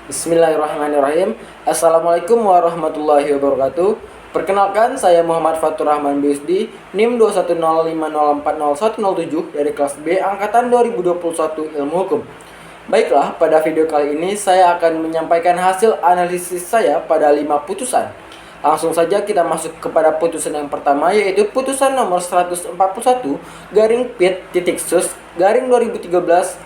Bismillahirrahmanirrahim. Assalamualaikum warahmatullahi wabarakatuh. Perkenalkan, saya Muhammad Fatur Rahman BSD, NIM 21050404107 dari kelas B Angkatan 2021 Ilmu Hukum. Baiklah, pada video kali ini saya akan menyampaikan hasil analisis saya pada 5 putusan. Langsung saja kita masuk kepada putusan yang pertama, yaitu putusan nomor 141 garing PIT titik sus garing 2013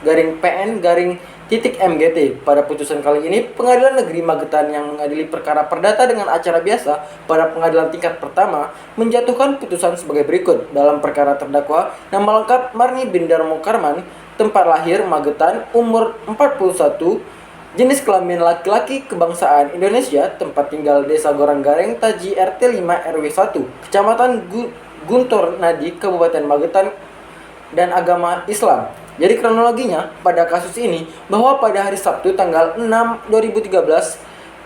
garing PN garing titik MGT. Pada putusan kali ini, Pengadilan Negeri Magetan yang mengadili perkara perdata dengan acara biasa pada pengadilan tingkat pertama menjatuhkan putusan sebagai berikut. Dalam perkara terdakwa, nama lengkap Marni bin Darmo Karman, tempat lahir Magetan, umur 41, jenis kelamin laki-laki, kebangsaan Indonesia, tempat tinggal Desa Goranggareng, Taji RT 5 RW 1, Kecamatan Guntur Nadi, Kabupaten Magetan, dan agama Islam. Jadi kronologinya pada kasus ini bahwa pada hari Sabtu tanggal 6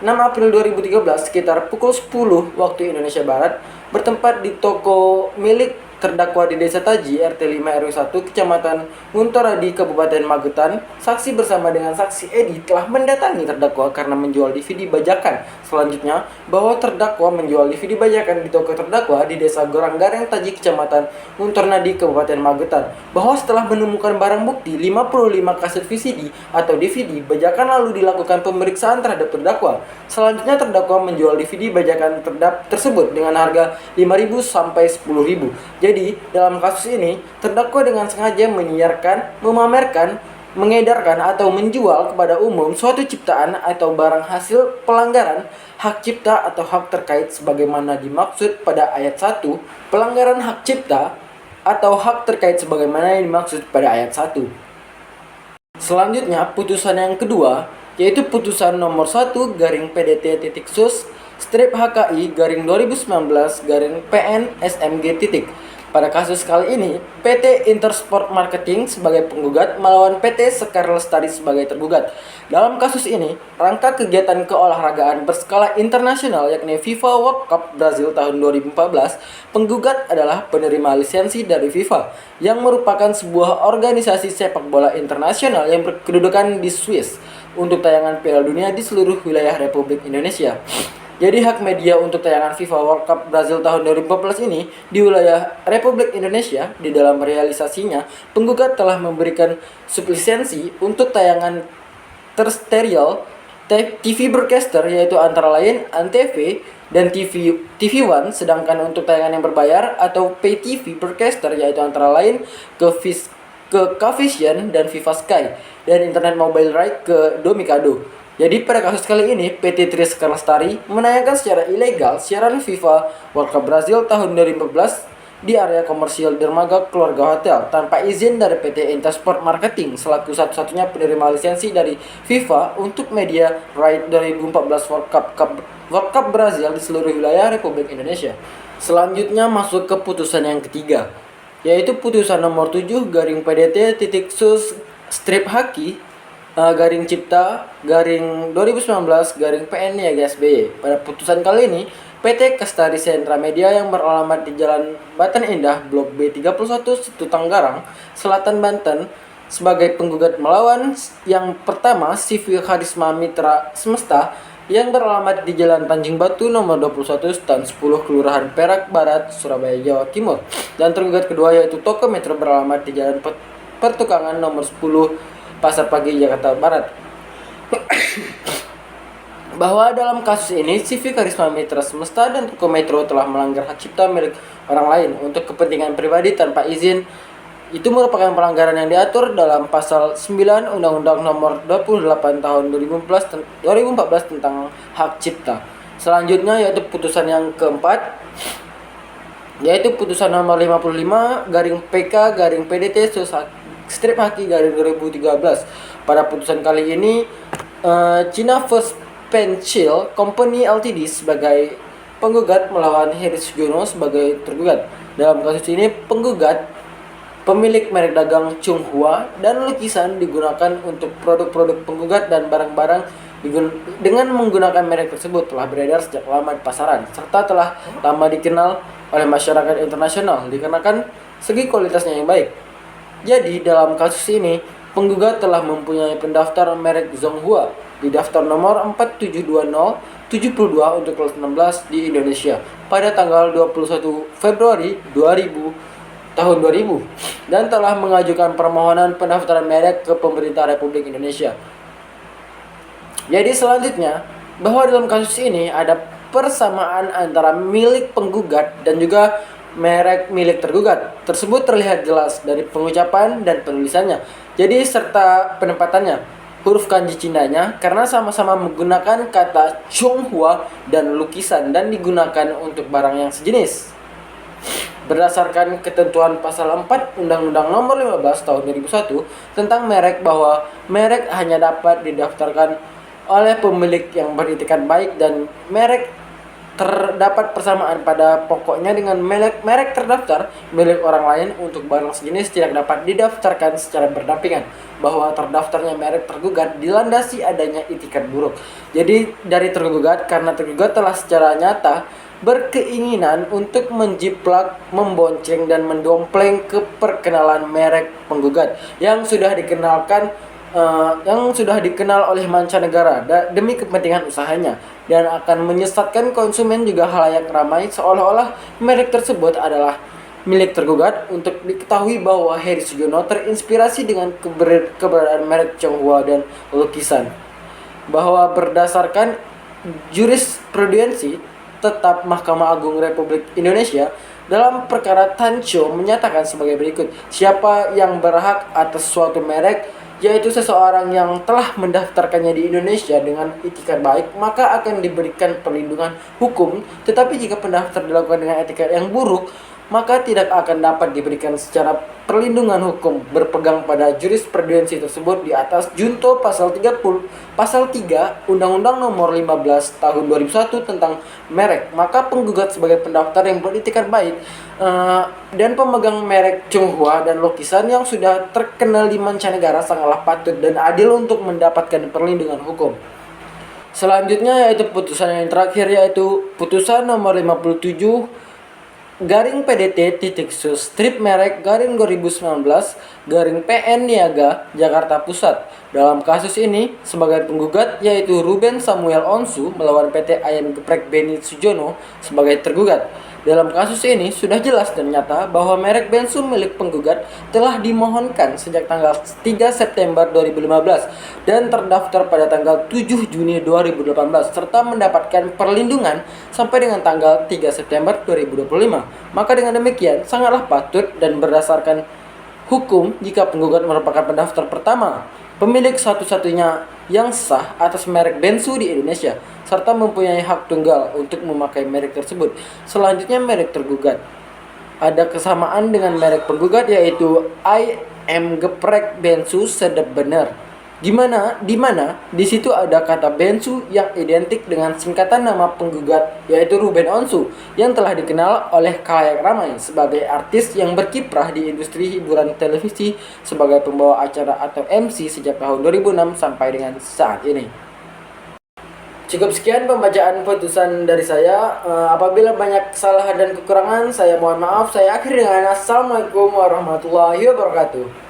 April 2013 sekitar pukul 10 waktu Indonesia Barat bertempat di toko milik terdakwa di Desa Taji RT 5 RW 1 Kecamatan Guntoradi Kabupaten Magetan, saksi bersama dengan saksi Edi telah mendatangi terdakwa karena menjual DVD bajakan. Selanjutnya, bahwa terdakwa menjual DVD bajakan di toko terdakwa di Desa Goranggareng Taji Kecamatan Guntoradi Kabupaten Magetan. Bahwa setelah menemukan barang bukti 55 kaset VCD atau DVD bajakan lalu dilakukan pemeriksaan terhadap terdakwa. Selanjutnya terdakwa menjual DVD bajakan tersebut dengan harga 5.000 sampai 10.000. Jadi, dalam kasus ini, terdakwa dengan sengaja menyiarkan, memamerkan, mengedarkan atau menjual kepada umum suatu ciptaan atau barang hasil pelanggaran hak cipta atau hak terkait sebagaimana dimaksud pada ayat 1, pelanggaran hak cipta atau hak terkait sebagaimana yang dimaksud pada ayat 1. Selanjutnya, putusan yang kedua, yaitu putusan nomor 1 garing PDT titik sus strip HKI garing 2019 garing PN SMG titik. Pada kasus kali ini, PT Intersport Marketing sebagai penggugat melawan PT Sekar Lestari sebagai tergugat. Dalam kasus ini, rangka kegiatan keolahragaan berskala internasional yakni FIFA World Cup Brazil tahun 2014, penggugat adalah penerima lisensi dari FIFA yang merupakan sebuah organisasi sepak bola internasional yang berkedudukan di Swiss untuk tayangan Piala Dunia di seluruh wilayah Republik Indonesia. Jadi hak media untuk tayangan FIFA World Cup Brazil tahun 2014 ini di wilayah Republik Indonesia. Di dalam realisasinya, penggugat telah memberikan sublisensi untuk tayangan terrestrial TV broadcaster, yaitu antara lain Antv dan TV One, sedangkan untuk tayangan yang berbayar atau pay TV broadcaster yaitu antara lain ke Kavision dan Viva Sky, dan internet mobile right ke Domikado. Jadi pada kasus kali ini, PT Tri Sekar Lestari menayangkan secara ilegal siaran FIFA World Cup Brazil tahun 2014 di area komersial Dermaga Keluarga Hotel tanpa izin dari PT Intersport Marketing selaku satu-satunya penerima lisensi dari FIFA untuk media right 2014 World Cup Brazil di seluruh wilayah Republik Indonesia. Selanjutnya masuk ke putusan yang ketiga, yaitu putusan nomor 7 garing PDT titik sus strip haki garing cipta garing 2019 garing PN Niaga SBY. Pada putusan kali ini, PT Kastari Sentra Media yang beralamat di Jalan Batan Indah, Blok B31, Situ Tanggarang, Selatan Banten, sebagai penggugat melawan yang pertama CV Karisma Mitra Semesta yang beralamat di Jalan Tanjung Batu nomor 21 Stan 10 Kelurahan Perak Barat, Surabaya, Jawa Timur. Dan tergugat kedua yaitu Toko Metro beralamat di Jalan Pertukangan nomor 10 Pasar Pagi, Jakarta Barat. Bahwa dalam kasus ini, CV Karisma Mitra Semesta dan Toko Metro telah melanggar hak cipta milik orang lain untuk kepentingan pribadi tanpa izin. Itu merupakan pelanggaran yang diatur dalam pasal 9 Undang-Undang Nomor 28 Tahun 2014 tentang hak cipta. Selanjutnya yaitu putusan yang keempat, yaitu putusan nomor 55 garing PK garing PDT strip haki garing 2013. Pada putusan kali ini, China First Pencil Company Ltd sebagai penggugat melawan Heri Sugiono sebagai tergugat. Dalam kasus ini, penggugat pemilik merek dagang Chunghua dan lukisan digunakan untuk produk-produk penggugat dan barang-barang dengan menggunakan merek tersebut telah beredar sejak lama di pasaran serta telah lama dikenal oleh masyarakat internasional dikarenakan segi kualitasnya yang baik. Jadi dalam kasus ini, penggugat telah mempunyai pendaftar merek Zonghua di daftar nomor 472072 untuk kelas 16 di Indonesia pada tanggal 21 Februari 2000 dan telah mengajukan permohonan pendaftaran merek ke pemerintah Republik Indonesia. Jadi selanjutnya, bahwa dalam kasus ini ada persamaan antara milik penggugat dan juga merek milik tergugat. Tersebut terlihat jelas dari pengucapan dan penulisannya. Jadi serta penempatannya, huruf kanji Cindanya karena sama-sama menggunakan kata Chonghua dan lukisan dan digunakan untuk barang yang sejenis. Berdasarkan ketentuan pasal 4 Undang-Undang Nomor 15 Tahun 2001 tentang merek, bahwa merek hanya dapat didaftarkan oleh pemilik yang beritikat baik dan merek terdapat persamaan pada pokoknya dengan merek terdaftar milik orang lain untuk barang sejenis tidak dapat didaftarkan secara berdampingan, bahwa terdaftarnya merek tergugat dilandasi adanya itikat buruk. Jadi dari tergugat, karena tergugat telah secara nyata berkeinginan untuk menjiplak, membonceng dan mendompleng keperkenalan merek penggugat yang sudah dikenal oleh mancanegara demi kepentingan usahanya, dan akan menyesatkan konsumen juga halayak ramai seolah-olah merek tersebut adalah milik tergugat. Untuk diketahui bahwa Heri Sugiono terinspirasi dengan keberadaan merek Chonghua dan lukisan, bahwa berdasarkan jurisprudensi tetap Mahkamah Agung Republik Indonesia dalam perkara Tancho menyatakan sebagai berikut: siapa yang berhak atas suatu merek, yaitu seseorang yang telah mendaftarkannya di Indonesia dengan itikat baik, maka akan diberikan perlindungan hukum. Tetapi jika pendaftar dilakukan dengan itikat yang buruk, maka tidak akan dapat diberikan secara perlindungan hukum. Berpegang pada jurisprudensi tersebut di atas, junto pasal 3 Undang-Undang Nomor 15 Tahun 2001 tentang merek, maka penggugat sebagai pendaftar yang beritikat baik dan pemegang merek Chonghua dan lukisan yang sudah terkenal di mancanegara sangatlah patut dan adil untuk mendapatkan perlindungan hukum. Selanjutnya yaitu putusan yang terakhir, yaitu putusan nomor 57 garing PDT titik sus strip merek garing 2019 garing PN Niaga Jakarta Pusat. Dalam kasus ini sebagai penggugat yaitu Ruben Samuel Onsu melawan PT Ayam Geprek Beni Sujono sebagai tergugat. Dalam kasus ini sudah jelas dan nyata bahwa merek bensu milik penggugat telah dimohonkan sejak tanggal 3 September 2015 dan terdaftar pada tanggal 7 Juni 2018 serta mendapatkan perlindungan sampai dengan tanggal 3 September 2025. Maka dengan demikian sangatlah patut dan berdasarkan hukum jika penggugat merupakan pendaftar pertama, pemilik satu-satunya yang sah atas merek bensu di Indonesia, serta mempunyai hak tunggal untuk memakai merek tersebut. Selanjutnya merek tergugat ada kesamaan dengan merek penggugat, yaitu Ayam Geprek Bensu Sedep Bener. Di mana di situ ada kata bensu yang identik dengan singkatan nama penggugat, yaitu Ruben Onsu, yang telah dikenal oleh khalayak ramai sebagai artis yang berkiprah di industri hiburan televisi sebagai pembawa acara atau MC sejak tahun 2006 sampai dengan saat ini. Cukup sekian pembacaan putusan dari saya. Apabila banyak kesalahan dan kekurangan, saya mohon maaf. Saya akhiri dengan Assalamualaikum warahmatullahi wabarakatuh.